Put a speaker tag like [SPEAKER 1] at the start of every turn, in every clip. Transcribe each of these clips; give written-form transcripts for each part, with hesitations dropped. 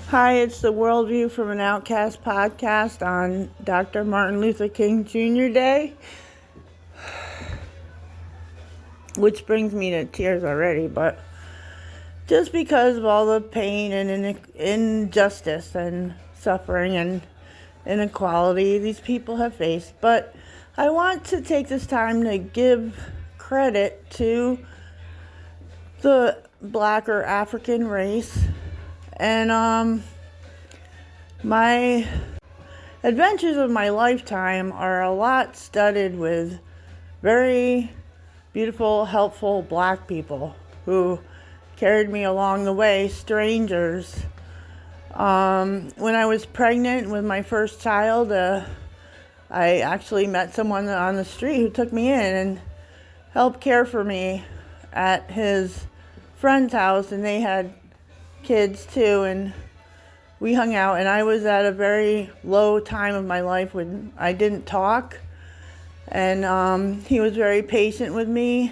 [SPEAKER 1] Hi, it's the Worldview from an Outcast podcast on Dr. Martin Luther King Jr. Day, which brings me to tears already, but just because of all the pain and injustice and suffering and inequality these people have faced. But I want to take this time to give credit to the Black or African race and my adventures of my lifetime are a lot studded with very beautiful, helpful Black people who carried me along the way, strangers. When I was pregnant with my first child, I actually met someone on the street who took me in and helped care for me at his friend's house, and they had kids too, and we hung out, and I was at a very low time of my life when I didn't talk, and he was very patient with me,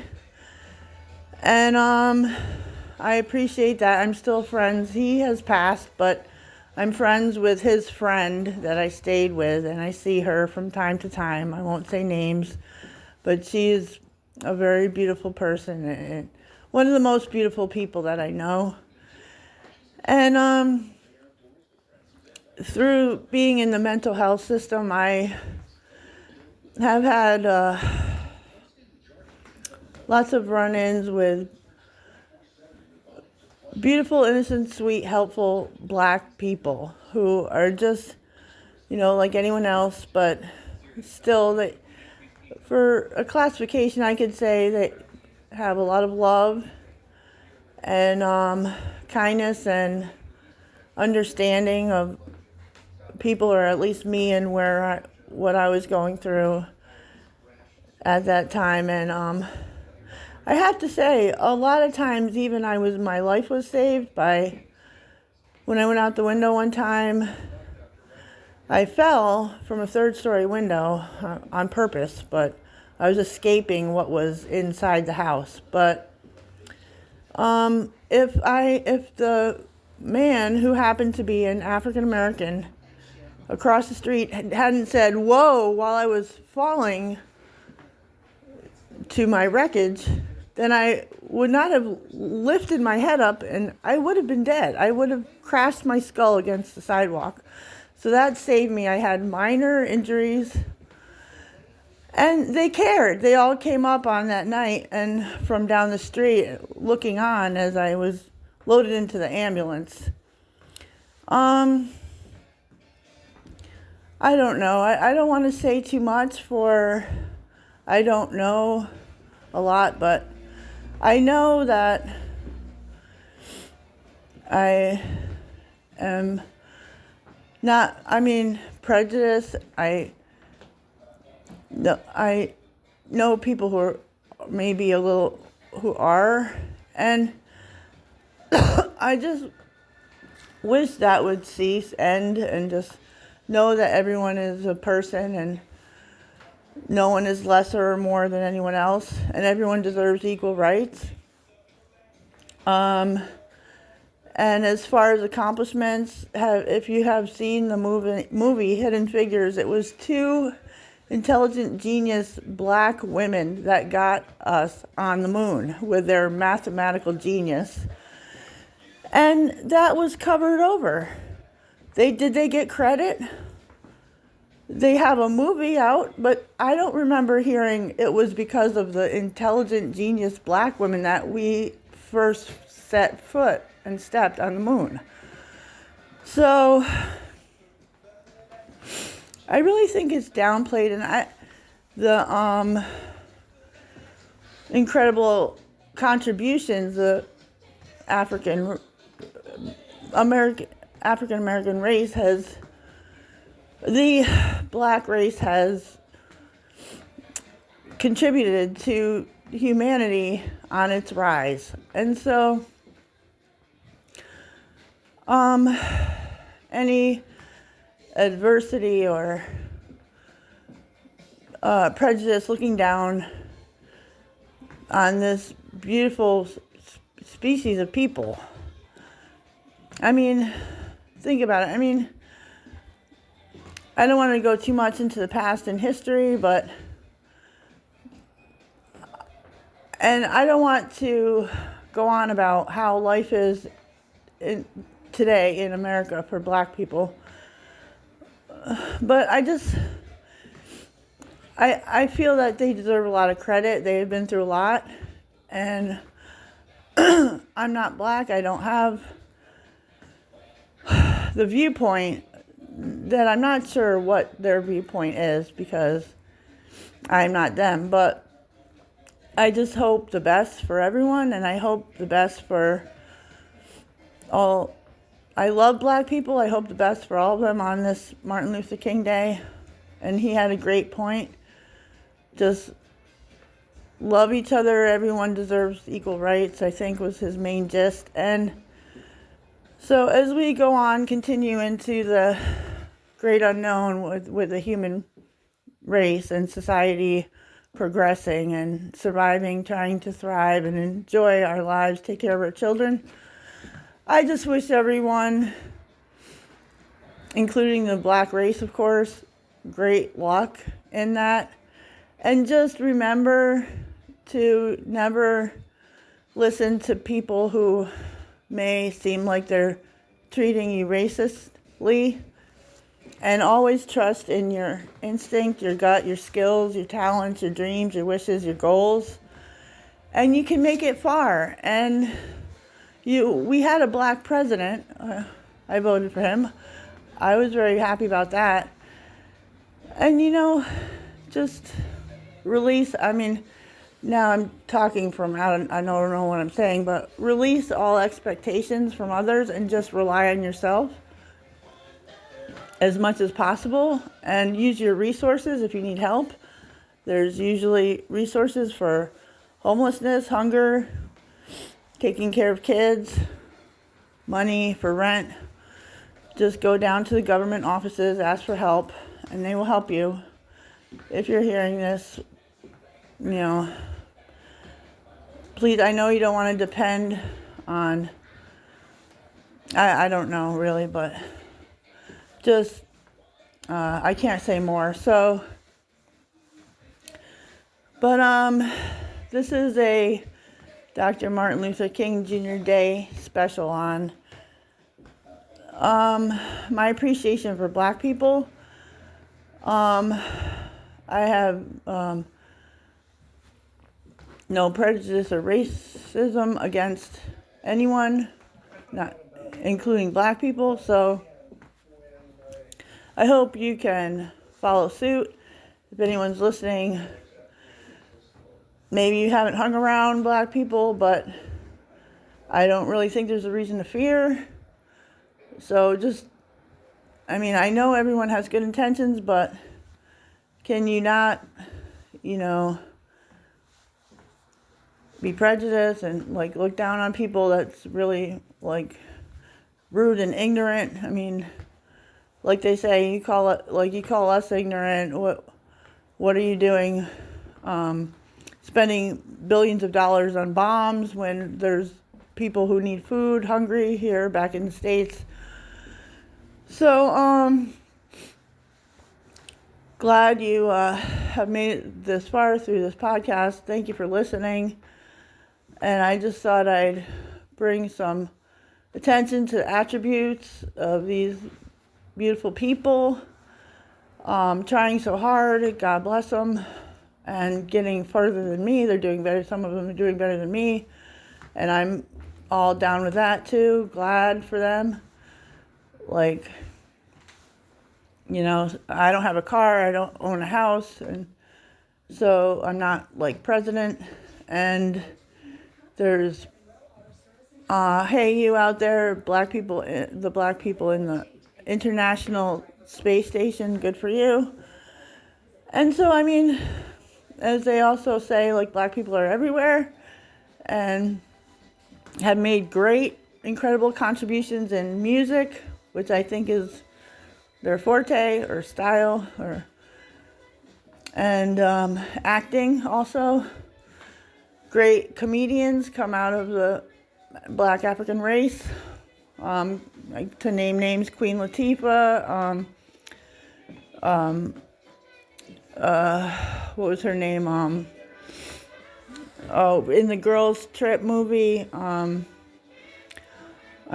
[SPEAKER 1] and I appreciate that. I'm still friends. He has passed, but I'm friends with his friend that I stayed with, and I see her from time to time. I won't say names, but she is a very beautiful person, and one of the most beautiful people that I know. And through being in the mental health system, I have had lots of run-ins with beautiful, innocent, sweet, helpful Black people who are just, like anyone else, but still, for a classification, I could say they have a lot of love and kindness and understanding of people, or at least me, and what I was going through at that time. And I have to say, a lot of times, even my life was saved by when I went out the window one time. I fell from a third-story window on purpose, but I was escaping what was inside the house. But if the man, who happened to be an African American across the street, hadn't said "whoa" while I was falling to my wreckage, then I would not have lifted my head up, and I would have been dead. I would have crashed my skull against the sidewalk. So that saved me. I had minor injuries, and they cared. They all came up on that night and from down the street looking on as I was loaded into the ambulance. I don't know. I don't want to say too much, for I don't know a lot, but I know that I am not, prejudiced. I know people who are maybe a little, who are, and I just wish that would end, and just know that everyone is a person, and no one is lesser or more than anyone else, and everyone deserves equal rights. And as far as accomplishments, if you have seen the movie Hidden Figures, it was two intelligent, genius Black women that got us on the moon with their mathematical genius. And that was covered over. Did they get credit? They have a movie out, but I don't remember hearing it was because of the intelligent, genius Black women that we first set foot and stepped on the moon. So I really think it's downplayed, and the incredible contributions the African American race has, the Black race has contributed to humanity on its rise. And so any adversity or prejudice looking down on this beautiful species of people, think about it. I mean, I don't want to go too much into the past and history, and I don't want to go on about how life is today in America for black people. But I feel that they deserve a lot of credit. They've been through a lot. And I'm not black. I don't have the viewpoint that I'm not sure what their viewpoint is because I'm not them. But I just hope the best for everyone, and I hope the best for all. I love black people. I hope the best for all of them on this Martin Luther King Day. And he had a great point. Just love each other. Everyone deserves equal rights, I think was his main gist. And so as we go on, continue into the great unknown with the human race and society progressing and surviving, trying to thrive and enjoy our lives, take care of our children, I just wish everyone, including the black race, of course, great luck in that. And just remember to never listen to people who may seem like they're treating you racistly. And always trust in your instinct, your gut, your skills, your talents, your dreams, your wishes, your goals. And you can make it far. And we had a black president. I voted for him. I was very happy about that. And, just release, now I'm talking from out, I don't know what I'm saying, but release all expectations from others and just rely on yourself as much as possible and use your resources if you need help. There's usually resources for homelessness, hunger, taking care of kids, money for rent. Just go down to the government offices, ask for help, and they will help you. If you're hearing this, please, I know you don't want to depend on, I don't know really, but just, I can't say more. So, but this is a Dr. Martin Luther King Jr. Day special on my appreciation for black people. I have no prejudice or racism against anyone, not including black people. So I hope you can follow suit. If anyone's listening, maybe you haven't hung around black people, but I don't really think there's a reason to fear. So just, I know everyone has good intentions, but can you not, be prejudiced and look down on people that's really rude and ignorant? Like they say, you call us ignorant. What are you doing? Spending billions of dollars on bombs when there's people who need food, hungry here back in the States. So, glad you have made it this far through this podcast. Thank you for listening. And I just thought I'd bring some attention to the attributes of these beautiful people, trying so hard, God bless them, and getting further than me. They're doing better. Some of them are doing better than me. And I'm all down with that too. Glad for them. I don't have a car. I don't own a house. And so I'm not president. And there's, hey, you out there, black people, the black people in the International Space Station, good for you. And so, as they also say, black people are everywhere and have made great, incredible contributions in music, which I think is their forte or style, and acting also. Great comedians come out of the black African race. like to name names, Queen Latifah, what was her name? In the Girls Trip movie, I'm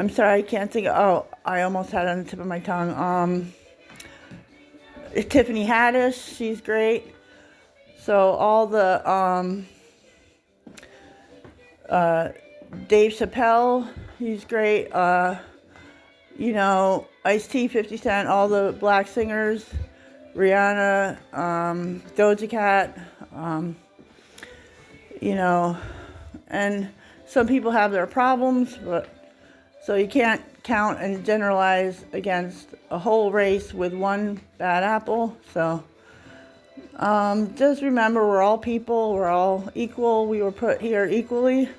[SPEAKER 1] sorry, I can't think I almost had it on the tip of my tongue. Tiffany Haddish, she's great. So all the, Dave Chappelle, he's great. Ice-T, 50 Cent, all the black singers, Rihanna, Doja Cat, and some people have their problems, but so you can't count and generalize against a whole race with one bad apple. So just remember, we're all people, we're all equal, we were put here equally.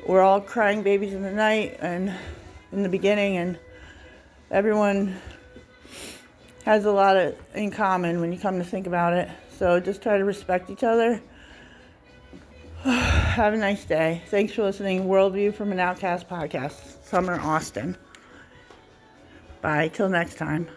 [SPEAKER 1] We're all crying babies in the night and in the beginning, and everyone has a lot in common when you come to think about it. So just try to respect each other. Have a nice day. Thanks for listening. Worldview from an Outcast podcast. Summer Austin. Bye. Till next time.